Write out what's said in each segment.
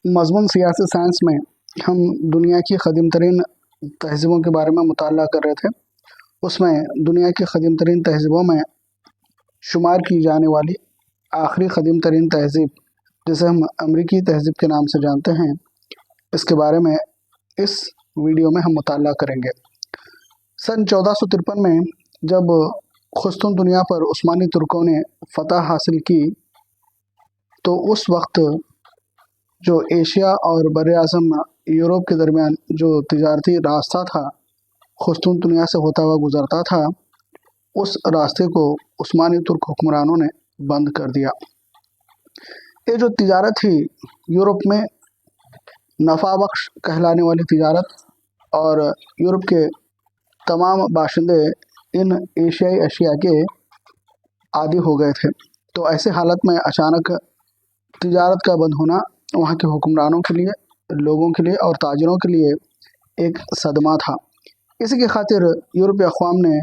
मज़मून सियासी साइंस में हम दुनिया की क़दीम तरीन तहज़ीबों के बारे में मुताला कर रहे थे। उसमें दुनिया की क़दीम तरीन तहज़ीबों में शुमार की जाने वाली आखिरी क़दीम तरीन तहज़ीब, जिसे हम अमरीकी तहज़ीब के नाम से जानते हैं, इसके बारे में इस वीडियो में हम मुताला करेंगे। सन 1453 में जब खुस्तून दुनिया पर उस्मानी तुर्कों ने फ़तह हासिल की, तो उस वक्त जो एशिया और बर-ए-आज़म यूरोप के दरमियान जो तिजारती रास्ता था, खुस्तून दुनिया से होता हुआ गुज़रता था, उस रास्ते को उस्मानी तुर्क हुक्मरानों ने बंद कर दिया। ये जो तिजारत थी, यूरोप में नफ़ा बख्श कहलाने वाली तिजारत, और यूरोप के तमाम बाशिंदे इन एशियाई अशिया के आदी हो गए थे। तो ऐसे हालत में अचानक तिजारत का बंद होना वहाँ के हुक्मरानों के लिए, लोगों के लिए और ताजिरों के लिए एक सदमा था। इसी की खातिर यूरोपीय अक़वाम ने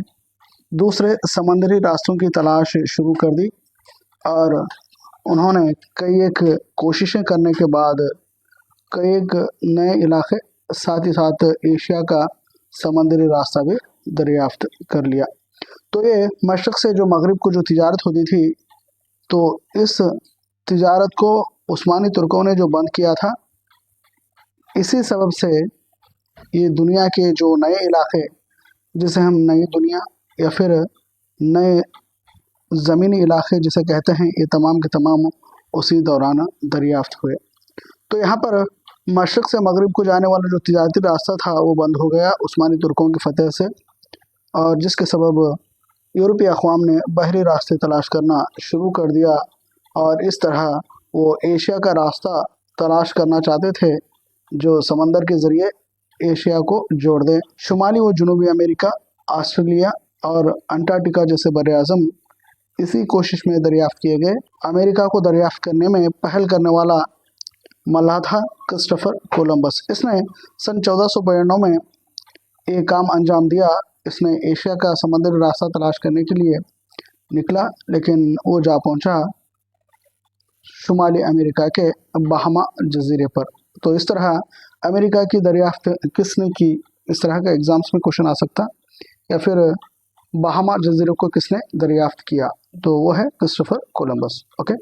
दूसरे समंदरी रास्तों की तलाश शुरू कर दी, और उन्होंने कई एक कोशिशें करने के बाद कई एक नए इलाके, साथ ही साथ एशिया का समंदरी रास्ता भी दरियाफ्त कर लिया। तो ये मशरक़ से जो मगरिब को जो तिजारत होती थी, तो इस तिजारत को उस्मानी तुर्कों ने जो बंद किया था, इसी सबब से ये दुनिया के जो नए इलाके, जिसे हम नई दुनिया या फिर नए ज़मीनी इलाके जिसे कहते हैं, ये तमाम के तमाम उसी दौरान दरियाफ्त हुए। तो यहाँ पर मशरक़ से मगरिब को जाने वाला जो तिजारती रास्ता था, वो बंद हो गया उस्मानी तुर्कों की फ़तह से, और जिसके सबब यूरोपीय अक़वाम ने बहरी रास्ते तलाश करना शुरू कर दिया, और इस तरह वो एशिया का रास्ता तलाश करना चाहते थे जो समंदर के ज़रिए एशिया को जोड़ दें। शुमाली व जनूबी अमेरिका, ऑस्ट्रेलिया और अंटार्कटिका जैसे बर-ए-आज़म इसी कोशिश में दरियाफ्त किए गए। अमेरिका को दरियाफ्त करने में पहल करने वाला मल्लाह था क्रिस्टोफर कोलंबस। इसने सन 1492 में एक काम अंजाम दिया। इसने एशिया का समंदरी रास्ता तलाश करने के लिए निकला, लेकिन वो जा पहुंचा शुमाली अमेरिका के बहामा जजीरे पर। तो इस तरह अमेरिका की दरियाफ्त किसने की, इस तरह का एग्ज़ाम्स में क्वेश्चन आ सकता। या फिर बहामा जजीरे को किसने दरियाफ्त किया, तो वो है क्रिस्टोफर कोलंबस। ओके,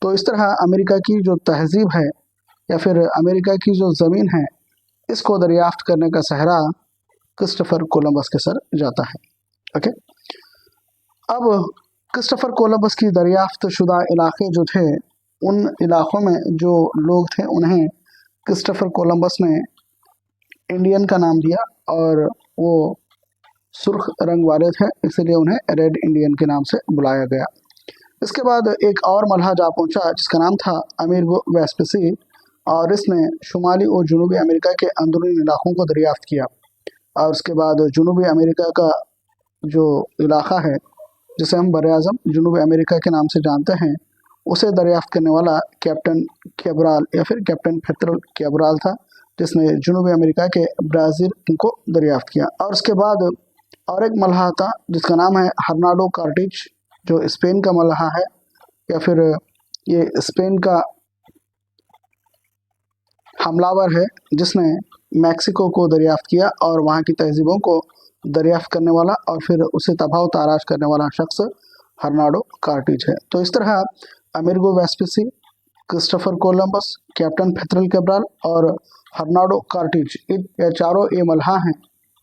तो इस तरह अमेरिका की जो तहज़ीब है या फिर अमेरिका की जो ज़मीन है, इसको दरियाफ्त करने का सहरा क्रिस्टोफर कोलंबस के सर जाता है। ओके, अब क्रिस्टोफर कोलंबस की दरियाफ्त शुदा इलाके जो थे, उन इलाक़ों में जो लोग थे, उन्हें क्रिस्टोफर कोलंबस ने इंडियन का नाम दिया, और वो सुर्ख रंग वाले थे, इसलिए उन्हें रेड इंडियन के नाम से बुलाया गया। इसके बाद एक और मल्लाह जा पहुंचा जिसका नाम था अमेरिगो वेस्पुसी, और इसने शुमाली और जनूबी अमेरिका के अंदरूनी इलाक़ों को दरियाफ्त किया। और उसके बाद जनूबी अमेरिका का जो इलाक़ा है, जिसे हम बर-ए-आज़म जनूबी अमेरिका के नाम से जानते हैं, उसे दरियाफ्त करने वाला कैप्टन कैब्राल या फिर कैप्टन पेट्रोल कैब्राल था, जिसने जनूबी अमेरिका के ब्राज़ील को दरियाफ्त किया। और उसके बाद और एक मल्लाह था जिसका नाम है हर्नाडो कार्टिज, जो स्पेन का मल्लाह है, या फिर ये स्पेन का हमलावर है, जिसने मैक्सिको को दरियाफ्त किया, और वहाँ की तहज़ीबों को दरियाफ्त करने वाला और फिर उसे तबाह ताराश करने वाला शख्स हर्नाडो कार्टिज है। तो इस तरह Amerigo Vespucci, Christopher Columbus, captain petrol Cabral और हर्नाडो कार्टिज, ये चारों ये मल्लाह हैं,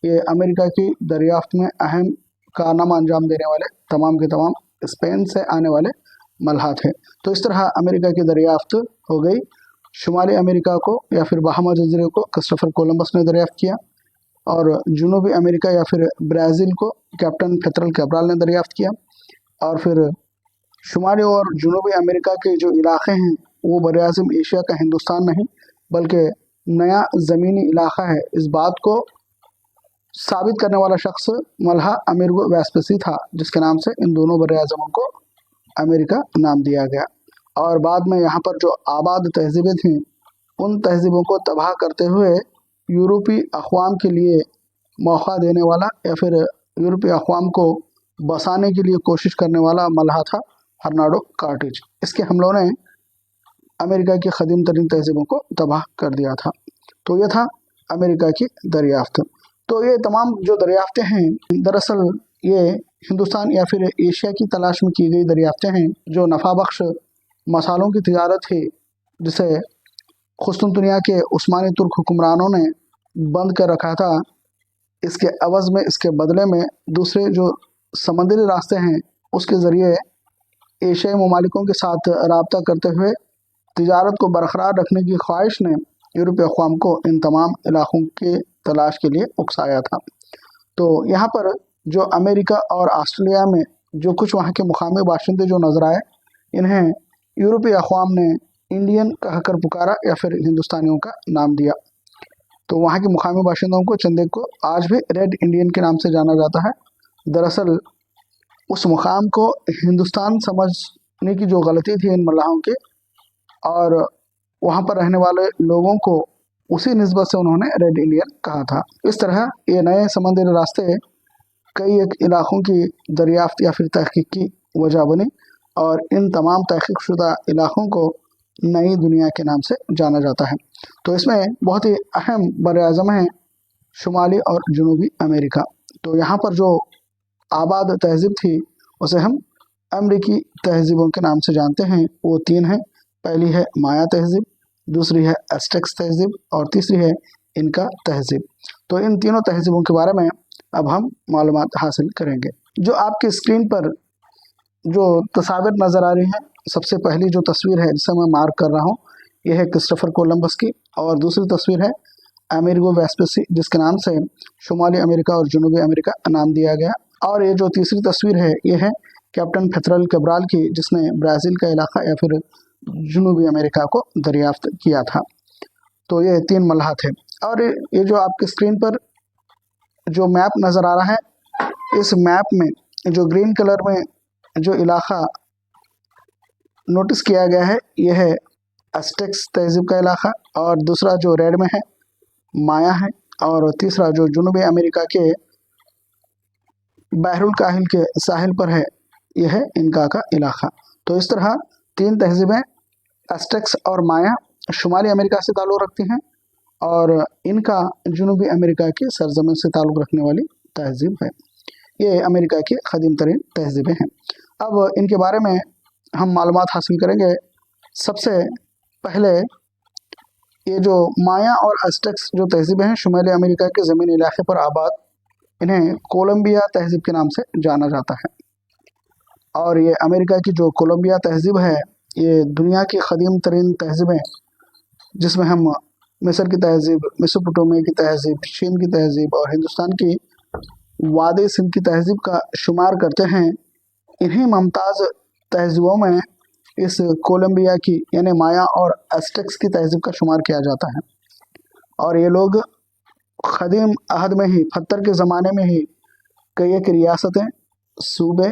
ये अमेरिका की दरियाफ्त में अहम कारनामा अंजाम देने वाले तमाम के तमाम स्पेन से आने वाले मल्लाह थे। तो इस तरह अमेरिका की दरियाफ्त हो गई। शुमाली अमेरिका को या फिर बहामा जजीरे को क्रिस्टोफर कोलंबस ने दरियाफ्त किया, और जनूबी अमेरिका या फिर ब्राज़ील को कैप्टन पेट्रोल कैब्राल ने दरियाफ्त किया, और फिर शुमाली और जनूबी अमेरिका के जो इलाके हैं, वो बर-ए-आज़म एशिया का हिंदुस्तान नहीं बल्कि नया ज़मीनी इलाका है, इस बात को साबित करने वाला शख्स मल्लाह अमेरिगो वेस्पुसी था, जिसके नाम से इन दोनों बर-ए-आज़मों को अमेरिका नाम दिया गया। और बाद में यहाँ पर जो आबाद तहज़ीबें थीं, उन तहज़ीबों को तबाह करते हुए यूरोपी अक़वाम के लिए मौका देने वाला या फिर यूरोपीय अक़वाम को बसाने के लिए कोशिश करने वाला मल्लाह था हर्नाडो कार्टिज। इसके हमलों ने अमेरिका की कदीम तरीन तहजीबों को तबाह कर दिया था। तो ये था अमेरिका की दरियाफ्त। तो ये तमाम जो दरियाफ्तें हैं, दरअसल ये हिंदुस्तान या फिर एशिया की तलाश में की गई दरियाफ्तें हैं, जो नफ़ा बख्श मसालों की तिजारत थी, जिसे कुस्तुनतुनिया के उस्मानी तुर्क हुक्मरानों ने बंद कर रखा था। इसके अवज़ में, इसके बदले में दूसरे जो समंदरी रास्ते हैं, उसके ज़रिए एशियाई ममालिकों के साथ राब्ता करते हुए तिजारत को बरकरार रखने की ख्वाहिश ने यूरोपीय अक़वाम को इन तमाम इलाक़ों के तलाश के लिए उकसाया था। तो यहाँ पर जो अमेरिका और ऑस्ट्रेलिया में जो कुछ वहाँ के मुकामी बाशिंदे जो नज़र आए, इन्हें यूरोपीय अक़वाम ने इंडियन कहकर पुकारा या फिर हिंदुस्तानियों का नाम दिया। तो वहाँ के मुकामी बाशिंदों को, चंदे को आज भी रेड इंडियन के नाम से जाना जाता है। दरअसल उस मुकाम को हिंदुस्तान समझने की जो गलती थी इन मल्लाहों की, और वहाँ पर रहने वाले लोगों को उसी निस्बत से उन्होंने रेड इंडियन कहा था। इस तरह ये नए समंदरी रास्ते कई एक इलाक़ों की दरियाफ्त या फिर तहकीक की वजह बनी, और इन तमाम तहकीक शुदा इलाक़ों को नई दुनिया के नाम से जाना जाता है। तो इसमें बहुत ही अहम बर-ए-आज़म है शुमाली और जनूबी अमेरिका। तो यहाँ पर जो आबाद तहज़ीब थी उसे हम अमरीकी तहज़ीबों के नाम से जानते हैं। वो तीन हैं। पहली है माया तहज़ीब, दूसरी है एज़टेक तहज़ीब, और तीसरी है इनका तहज़ीब। तो इन तीनों तहज़ीबों के बारे में अब हम मालूमात हासिल करेंगे। जो आपकी स्क्रीन पर जो तस्वीर नज़र आ रही हैं, सबसे पहली जो तस्वीर है जिसे मैं मार्क कर रहा हूँ, यह है क्रिस्टोफर कोलंबस की, और दूसरी तस्वीर है अमेरिगो वेस्पुसी, जिसके नाम से शुमाली अमेरिका और जनूबी अमेरिका नाम दिया गया। और ये जो तीसरी तस्वीर है, ये है कैप्टन पेथरल कैब्राल की, जिसने ब्राज़ील का इलाका या फिर जनूबी अमेरिका को दरियाफ्त किया था। तो ये तीन मल्लाह थे। और ये जो आपकी स्क्रीन पर जो मैप नज़र आ रहा है, इस मैप में जो ग्रीन कलर में जो इलाका नोटिस किया गया है, यह है एज़टेक तहज़ीब का इलाका, और दूसरा जो रेड में है माया है, और तीसरा जो जनूबी अमेरिका के बहरुल काहिल के साहिल पर है, यह है इनका का इलाका। तो इस तरह तीन तहज़ीबें एज़टेक और माया शुमाली अमेरिका से ताल्लुक़ रखती हैं, और इनका जनूबी अमेरिका की सरजमीन से ताल्लुक़ रखने वाली तहज़ीब है। ये अमेरिका की क़दीम तरीन तहज़ीबें हैं। अब इनके बारे में हम मालूमात हासिल करेंगे। सबसे पहले ये जो माया और एज़टेक जो तहज़ीबें हैं शुमाली अमेरिका के ज़मीनी इलाके पर आबाद, इन्हें कोलंबिया तहज़ीब के नाम से जाना जाता है। और ये अमेरिका की जो कोलंबिया तहज़ीब है, ये दुनिया की क़दीम तरीन तहज़ीबें, जिसमें हम मिस्र की तहज़ीब, मेसोपोटामिया की तहज़ीब, चीन की तहज़ीब और हिंदुस्तान की वादी सिंध की तहज़ीब का शुमार करते हैं, इन्हीं मुमताज़ तहज़ीबों में इस कोलंबिया की यानी माया और एज़टेक की तहज़ीब का शुमार किया जाता है। और ये लोग क़दीम अहद में ही, पत्थर के ज़माने में ही कई एक रियासतें, सूबे,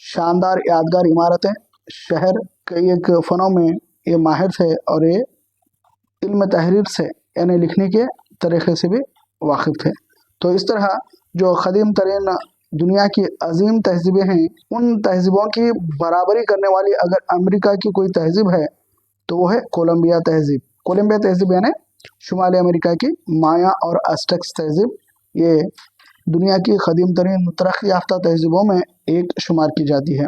शानदार यादगार इमारतें, शहर, कई एक फ़नों में ये माहिर थे, और ये इल्म तहरीर से यानी लिखने के तरीक़े से भी वाकिफ़ थे। तो इस तरह जो क़दीम तरीन दुनिया की अजीम तहज़ीबें हैं, उन तहज़ीबों की बराबरी करने वाली अगर अमेरिका की कोई तहज़ीब है तो वो है कोलंबिया तहज़ीब। कोलंबिया तहज़ीब यानी शुमाली अमेरिका की माया और एज़टेक तहज़ीब, ये दुनिया की क़दीम तरीन तरक्की याफ्ता तहज़ीबों में एक शुमार की जाती है।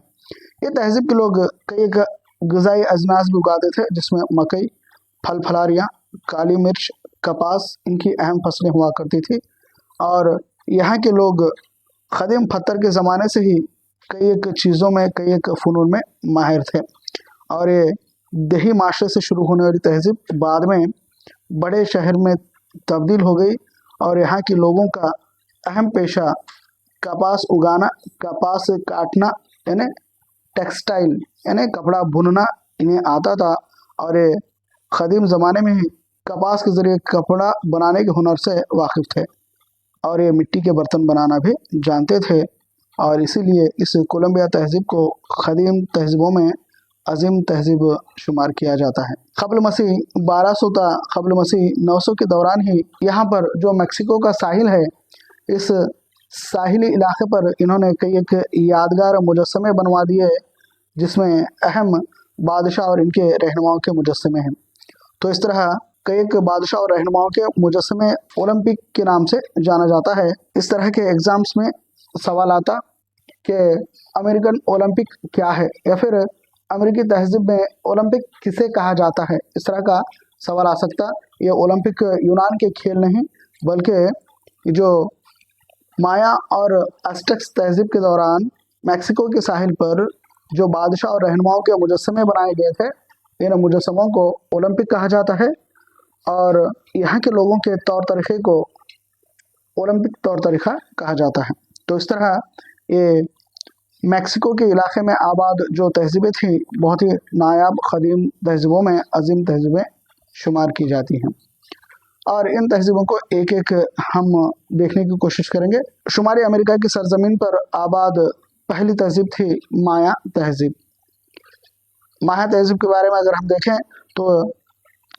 ये तहज़ीब के लोग कई ग़िज़ाई अजनास भी उगाते थे, जिसमें मकई, फल फलारियाँ, काली मिर्च, कपास इनकी अहम फसलें हुआ करती थी। और यहाँ के लोग क़दीम पत्थर के ज़माने से ही कई एक चीज़ों में, कई एक फ़नून में माहिर थे। और ये देही माशरे से शुरू होने वाली तहज़ीब बाद में बड़े शहर में तब्दील हो गई, और यहाँ के लोगों का अहम पेशा कपास उगाना, कपास काटना यानी टेक्सटाइल यानी कपड़ा बुनना इन्हें आता था। और ये क़दीम ज़माने में ही कपास के ज़रिए कपड़ा बनाने के हुनर से वाकिफ़ थे, और ये मिट्टी के बर्तन बनाना भी जानते थे। और इसीलिए इस कोलंबिया तहज़ीब को क़दीम तहज़ीबों में अजीम तहज़ीब शुमार किया जाता है। क़ब्ल मसीह 1200 था, क़ब्ल मसीह 900 के दौरान ही यहाँ पर जो मेक्सिको का साहिल है, इस साहिली इलाके पर इन्होंने कई एक यादगार मुजस्समे बनवा दिए, जिसमें अहम बादशाह और इनके रहनुमाओं के मुजस्समे हैं। तो इस तरह कई एक बादशाह और रहनुमाओं के मुजस्समे ओलंपिक के नाम से जाना जाता है। इस तरह के एग्जाम्स में सवाल आता कि अमेरिकन ओलंपिक क्या है, या फिर अमेरिकी तहजीब में ओलंपिक किसे कहा जाता है, इस तरह का सवाल आ सकता। ये ओलंपिक यूनान के खेल नहीं, बल्कि जो माया और अज़टेक्स तहजीब के दौरान मैक्सिको के साहिल पर जो बादशाह और रहनुमाओं के मुजस्समे बनाए गए थे, इन मुजस्समों को ओलंपिक कहा जाता है और यहाँ के लोगों के तौर तरीक़े को ओलंपिक तौर तरीक़ा कहा जाता है। तो इस तरह ये मैक्सिको के इलाके में आबाद जो तहजीबें थी, बहुत ही नायाब क़दीम तहजीबों में अजीम तहजीबें शुमार की जाती हैं और इन तहजीबों को एक एक हम देखने की कोशिश करेंगे। शुमारी अमेरिका की सरजमीन पर आबाद पहली तहजीब थी माया तहजीब। माया तहजीब के बारे में अगर हम देखें तो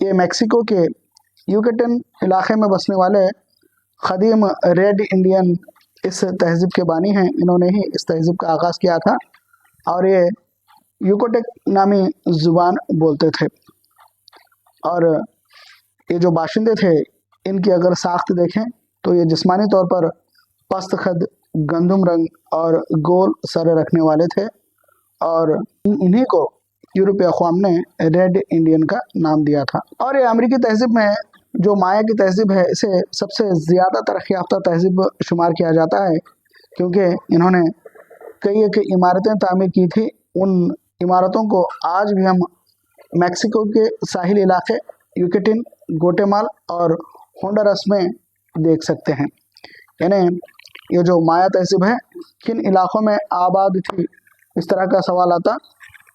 ये मैक्सिको के यूकेटन इलाके में बसने वाले क़दीम रेड इंडियन इस तहजीब के बानी हैं। इन्होंने ही इस तहजीब का आगाज़ किया था और ये यूकोटेक नामी ज़ुबान बोलते थे। और ये जो बाशिंदे थे, इनकी अगर साख्त देखें तो ये जिस्मानी तौर पर पस्त खद, गंदम रंग और गोल सर रखने वाले थे और इन्हीं को यूरोपीय अक़वाम ने रेड इंडियन का नाम दिया था। और ये अमेरिकी तहजीब में जो माया की तहजीब है, इसे सबसे ज़्यादा तरक्की याफ्ता तहजीब शुमार किया जाता है, क्योंकि इन्होंने कई एक इमारतें तामीर की थी। उन इमारतों को आज भी हम मैक्सिको के साहिल इलाके यूकेटिन, ग्वाटेमाला और होंडुरास में देख सकते हैं। यानी ये जो माया तहजीब है किन इलाक़ों में आबाद थी, इस तरह का सवाल आता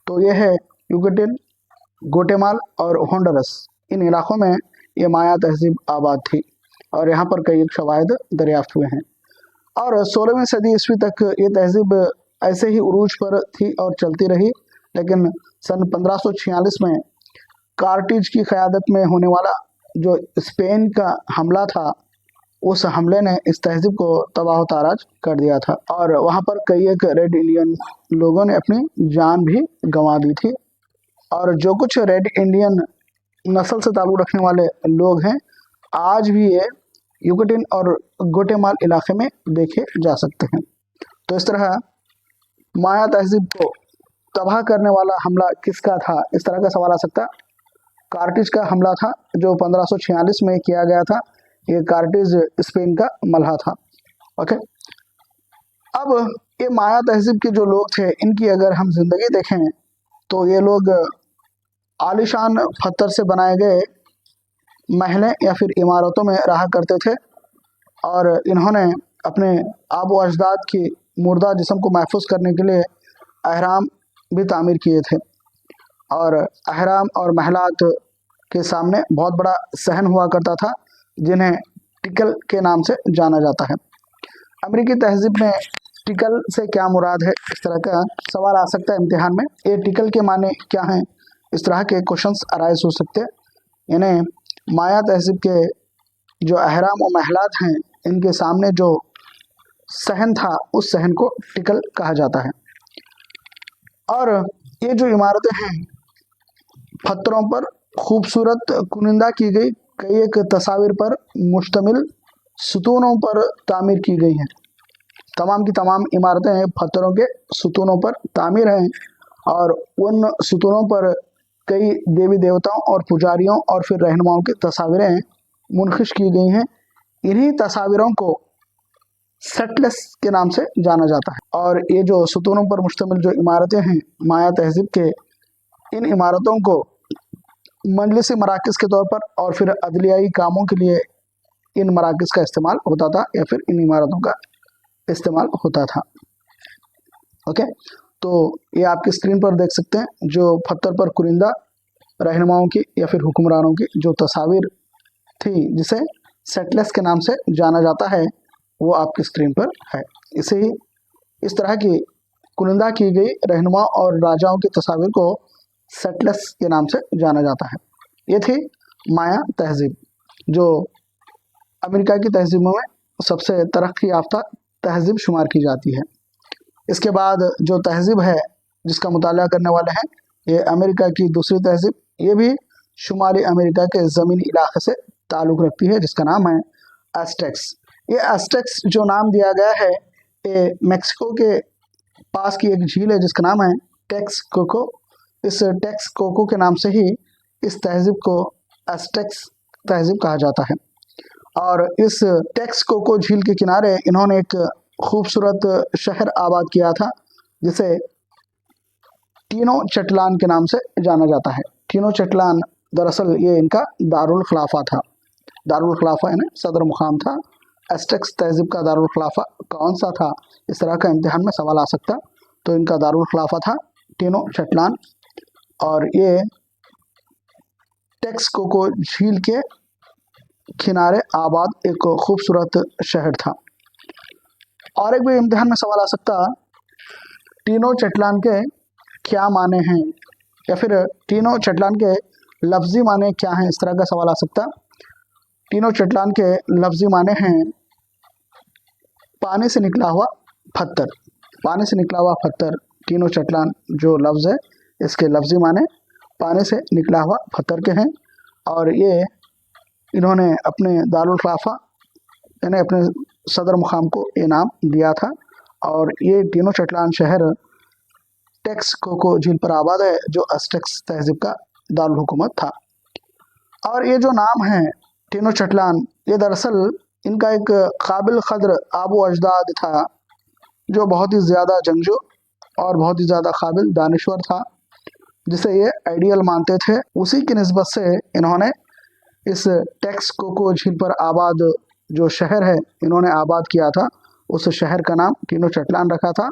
तो ये है यूकेटिन, ग्वाटेमाला और होंडुरास। इन इलाक़ों में ये माया तहजीब आबाद थी और यहाँ पर कई शवाहिद दरियाफ्त हुए हैं। और 16वीं सदी ईस्वी तक ये तहजीब ऐसे ही उरूज पर थी और चलती रही, लेकिन सन 1546 में कार्टिज की क़यादत में होने वाला जो स्पेन का हमला था, उस हमले ने इस तहजीब को तबाह ताराज कर दिया था और वहाँ पर कई एक रेड इंडियन लोगों ने अपनी जान भी गंवा दी थी। और जो कुछ रेड इंडियन नस्ल से ताल्लुक़ रखने वाले लोग हैं, आज भी ये यूकेटिन और ग्वाटेमाला इलाके में देखे जा सकते हैं। तो इस तरह माया तहजीब को तबाह करने वाला हमला किसका था, इस तरह का सवाल आ सकता। कार्टिज का हमला था जो 1546 में किया गया था। ये कार्टिज स्पेन का मलहा था। ओके, अब ये माया तहजीब के जो लोग थे, इनकी अगर हम जिंदगी देखें तो ये लोग आलीशान पत्थर से बनाए गए महलें या फिर इमारतों में रहा करते थे और इन्होंने अपने आबो अजदाद की मुर्दा जिस्म को महफूज करने के लिए अहराम भी तामीर किए थे और अहराम और महलात के सामने बहुत बड़ा सहन हुआ करता था, जिन्हें टिकल के नाम से जाना जाता है। अमेरिकी तहजीब में टिकल से क्या मुराद है, इस तरह का सवाल आ सकता है इम्तिहान में। ये टिकल के माने क्या हैं, इस तरह के क्वेश्चंस अराइज हो सकते हैं। यानी माया तहजीब के जो अहराम और महलात हैं, इनके सामने जो सहन था, उस सहन को टिकल कहा जाता है। और ये जो इमारतें हैं, पत्थरों पर खूबसूरत कुनिंदा की गई कई एक तस्वीर पर मुश्तमिल सुतूनों पर तामीर की गई हैं। तमाम की तमाम इमारतें पत्थरों के सुतूनों पर तामीर हैं और उन सुतूनों पर कई देवी देवताओं और पुजारियों और फिर रहनुमाओं की तस्वीरें मुनखिश की गई हैं। इन्हीं तस्वीरों को सेटलेस के नाम से जाना जाता है। और ये जो सुतूनों पर मुश्तमिल जो इमारतें हैं माया तहजीब के, इन इमारतों को मजलिसी मराकज़ के तौर पर और फिर अदलियाई कामों के लिए इन मराकज़ का इस्तेमाल होता था या फिर इन इमारतों का इस्तेमाल होता था। ओके, तो ये आपकी स्क्रीन पर देख सकते हैं जो पत्थर पर कुरिंदा रहनुमाओं की या फिर हुक्मरानों की जो तस्वीर थी, जिसे सेटलेस के नाम से जाना जाता है, वो आपकी स्क्रीन पर है। इसे ही इस तरह की कुनिंदा की गई रहनुमा और राजाओं की तस्वीर को सेटलेस के नाम से जाना जाता है। ये थी माया तहजीब, जो अमेरिका की तहजीबों में सबसे तरक्की याफ्ता तहजीब शुमार की जाती है। इसके बाद जो तहजीब है जिसका मुताला करने वाले हैं, ये अमेरिका की दूसरी तहजीब, ये भी शुमाली अमेरिका के ज़मीनी इलाके से ताल्लुक़ रखती है, जिसका नाम है एस्टेक्स। ये एस्टेक्स जो नाम दिया गया है, ये मैक्सिको के पास की एक झील है जिसका नाम है टेक्सकोको। इस टेक्सकोको के नाम से ही इस तहजीब को एस्टेक्स तहजीब कहा जाता है। और इस टेक्सकोको झील के किनारे इन्होंने एक खूबसूरत शहर आबाद किया था जिसे टेनोच्टिटलान के नाम से जाना जाता है। टेनोच्टिटलान दरअसल ये इनका दारुल खिलाफा था। दारुल खिलाफा यानी सदर मुकाम था। एस्टेक्स तहजीब का दारुल खिलाफा कौन सा था, इस तरह का इम्तिहान में सवाल आ सकता। तो इनका दारुल खिलाफा था टेनोच्टिटलान, और ये टेक्सकोको झील के किनारे आबाद एक खूबसूरत शहर था। और एक भी इम्तिहान में सवाल आ सकता, टेनोच्टिटलान के क्या माने हैं, या फिर टेनोच्टिटलान के लफ्ज़ी माने क्या हैं, इस तरह का सवाल आ सकता। टेनोच्टिटलान के लफ्ज़ी माने हैं पानी से निकला हुआ पत्थर। पानी से निकला हुआ पत्थर, टेनोच्टिटलान जो लफ्ज़ है इसके लफ्ज़ी माने पानी से निकला हुआ पत्थर के हैं। और ये इन्होंने अपने दारुल खिलाफा यानी अपने सदर मुकाम को ये नाम दिया था। और ये टेनोच्टिटलान शहर टेक्सकोको झील पर आबाद है जो एस्टेक्स तहजीब का दारुल हुकूमत था। और ये जो नाम है टेनोच्टिटलान, ये दरअसल इनका एक काबिल क़द्र आबो अजदाद था जो बहुत ही ज़्यादा जंगजू और बहुत ही ज़्यादा काबिल दानिश्वर था, जिसे ये आइडियल मानते थे। उसी की निस्बत से इन्होंने इस टेक्सकोको झील पर आबाद जो शहर है इन्होंने आबाद किया था, उस शहर का नाम टेनोच्टिटलान रखा था।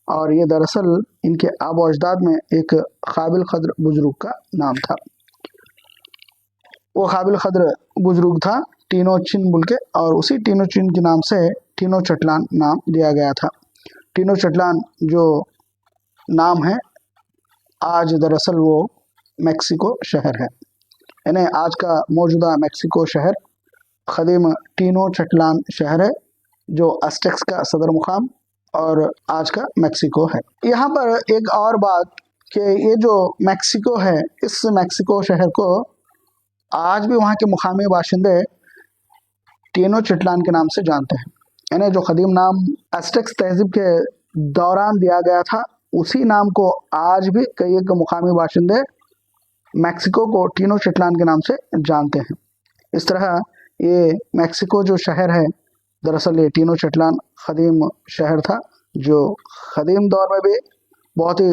और ये दरअसल इनके आबो अजदाद में एक काबिल क़द्र बुजुर्ग का नाम था। वो काबिल क़द्र बुजुर्ग था टेनोचिन बुल के, और उसी टेनोचिन के नाम से टेनोच्टिटलान नाम दिया गया था। टेनोच्टिटलान जो नाम है आज दरअसल वो मैक्सिको शहर है, यानी आज का मौजूदा मैक्सिको शहर क़दीम टेनोच्टिटलान शहर है जो एस्टेक्स का सदर मुकाम और आज का मैक्सिको है। यहाँ पर एक और बात कि ये जो मैक्सिको है, इस मैक्सिको शहर को आज भी वहाँ के मुकामी बाशिंदे टेनोच्टिटलान के नाम से जानते हैं। यानी जो क़दीम नाम एस्टेक्स तहजीब के दौरान दिया गया था, उसी नाम को आज भी कई एक मुकामी बाशिंदे मैक्सिको को टेनोच्टिटलान के नाम से जानते हैं। इस तरह ये मैक्सिको जो शहर है, दरअसल ये टेनोच्टिटलान क़दीम शहर था जो क़दीम दौर में भी बहुत ही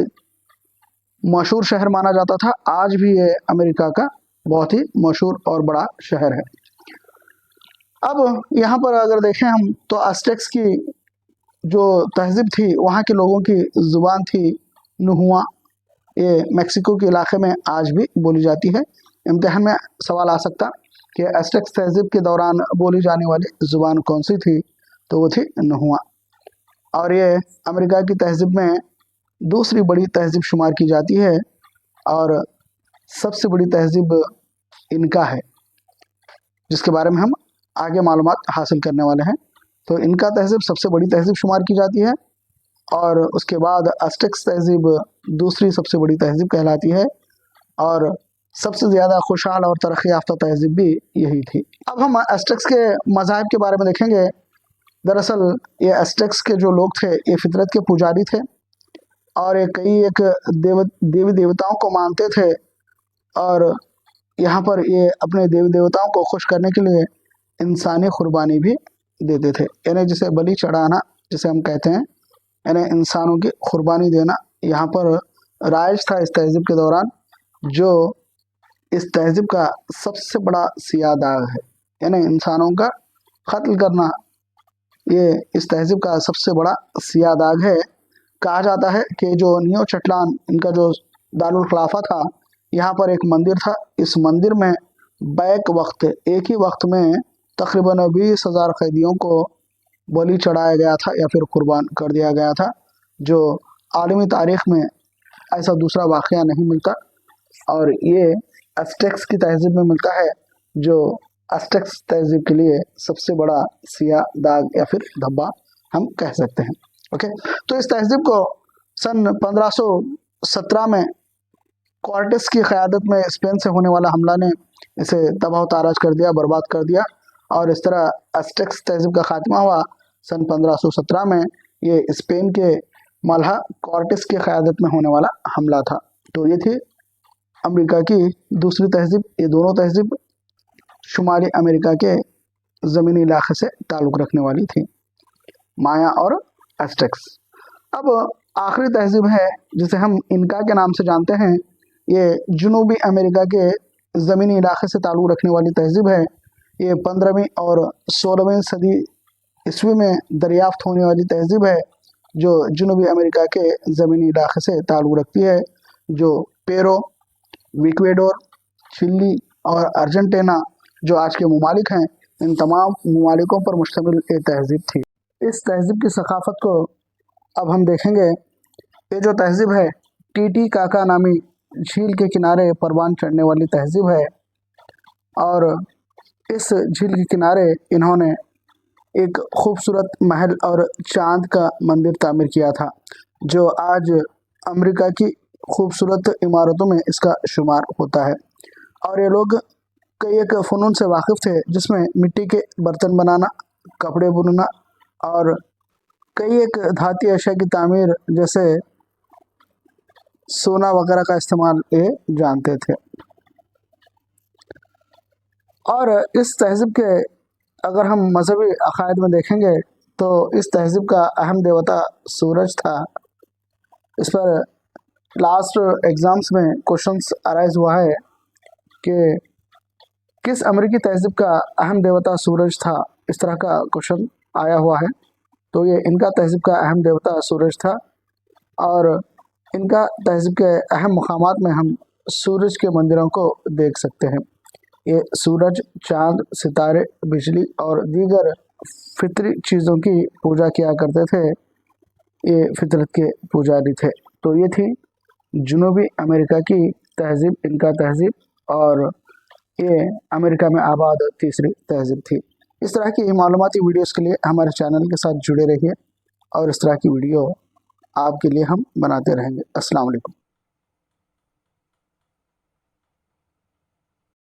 मशहूर शहर माना जाता था। आज भी ये अमेरिका का बहुत ही मशहूर और बड़ा शहर है। अब यहाँ पर अगर देखें हम तो एस्टेक्स की जो तहजीब थी, वहाँ के लोगों की ज़ुबान थी नुहुआ। ये मैक्सिको के इलाके में आज भी बोली जाती है। इम्तिहान में सवाल आ सकता कि एस्टेक्स तहजीब के दौरान बोली जाने वाली ज़ुबान कौन सी थी, तो वो थी नुहुआ। और ये अमेरिका की तहजीब में दूसरी बड़ी तहजीब शुमार की जाती है, और सबसे बड़ी तहजीब इनका है जिसके बारे में हम आगे मालूमात हासिल करने वाले हैं। तो इनका तहजीब सबसे बड़ी तहजीब शुमार की जाती है, और उसके बाद एस्टेक्स तहजीब दूसरी सबसे बड़ी तहजीब कहलाती है, और सबसे ज़्यादा खुशहाल और तरक्की याफ्ता तहजीब भी यही थी। अब हम एस्टेक्स के मज़ाहिब के बारे में देखेंगे। दरअसल ये एस्टेक्स के जो लोग थे ये फितरत के पुजारी थे, और ये कई एक देवी देवताओं को मानते थे, और यहाँ पर ये अपने देवी देवताओं को खुश करने के लिए इंसानी कुर्बानी भी देते थे, यानी जिसे बलि चढ़ाना जिसे हम कहते हैं, यानी इंसानों की कुर्बानी देना यहाँ पर राइज था इस तहजीब के दौरान, जो इस तहजीब का सबसे बड़ा सियाह दाग है। यानी इंसानों का कत्ल करना ये इस तहजीब का सबसे बड़ा सियाह दाग है। कहा जाता है कि जो टेनोच्टिटलान इनका जो दारुल खिलाफा था, यहाँ पर एक मंदिर था। इस मंदिर में बैक वक्त एक ही वक्त में तकरीबन 20,000 कैदियों को बलि चढ़ाया गया था या फिर कुर्बान कर दिया गया था, जो आलमी तारीख़ में ऐसा दूसरा वाक़या नहीं मिलता। और ये एस्टेक्स की तहजीब में मिलता है, जो एस्टेक्स तहजीब के लिए सबसे बड़ा सियाह दाग या फिर धब्बा हम कह सकते हैं। ओके, तो इस तहजीब को सन 1517 में कॉर्टेस की क़यादत में स्पेन से होने वाला हमला ने इसे तबाह ताराज कर दिया, बर्बाद कर दिया, और इस तरह अज़टेक तहज़ीब का खात्मा हुआ। सन 1517 में ये स्पेन के मल्हा कॉर्टेस की क़यादत में होने वाला हमला था। तो ये थी अमेरिका की दूसरी तहज़ीब। ये दोनों तहज़ीब शुमाली अमेरिका के ज़मीनी इलाके से ताल्लुक़ रखने वाली थी, माया और अज़टेक्स। अब आखिरी तहज़ीब है जिसे हम इनका के नाम से जानते हैं। ये जनूबी अमेरिका के ज़मीनी इलाके से ताल्लुक़ रखने वाली तहज़ीब है। ये 15वीं और 16वीं सदी ईस्वी में दरियाफ़्त होने वाली तहज़ीब है, जो जनूबी अमेरिका के ज़मीनी इलाके से ताल्लुक़ रखती है, जो पेरो, इक्वेडोर, चिली और अर्जेंटीना जो आज के ममालिक हैं, इन तमाम ममालिकों पर मुश्तमिल एक तहज़ीब थी। इस तहज़ीब की सकाफ़त को अब हम देखेंगे। ये जो तहज़ीब है टीटीकाका नामी झील के किनारे परवान चढ़ने वाली तहज़ीब है, और इस झील के किनारे इन्होंने एक खूबसूरत महल और चांद का मंदिर तामीर किया था, जो आज अमेरिका की खूबसूरत इमारतों में इसका शुमार होता है। और ये लोग कई एक फ़नून से वाकिफ़ थे, जिसमें मिट्टी के बर्तन बनाना, कपड़े बुनना और कई एक धाती अशिया की तामीर जैसे सोना वगैरह का इस्तेमाल ये जानते थे। और इस तहज़ीब के अगर हम मजहबी अक़ायद में देखेंगे तो इस तहज़ीब का अहम देवता सूरज था। इस पर लास्ट एग्ज़ाम्स में क्वेश्चंस अराइज़ हुआ है कि किस अमेरिकी तहज़ीब का अहम देवता सूरज था, इस तरह का क्वेश्चन आया हुआ है। तो ये इनका तहज़ीब का अहम देवता सूरज था, और इनका तहज़ीब के अहम मकामात में हम सूरज के मंदिरों को देख सकते हैं। ये सूरज, चाँद, सितारे, बिजली और दीगर फितरी चीज़ों की पूजा किया करते थे। ये फितरत के पुजारी थे। तो ये थी जनूबी अमेरिका की तहज़ीब, इनका तहज़ीब, और ये अमेरिका में आबाद तीसरी तहज़ीब थी। इस तरह की मालूमाती वीडियोज़ के लिए हमारे चैनल के साथ जुड़े रहिए, और इस तरह की वीडियो आपके लिए हम बनाते रहेंगे। अस्सलाम वालेकुम।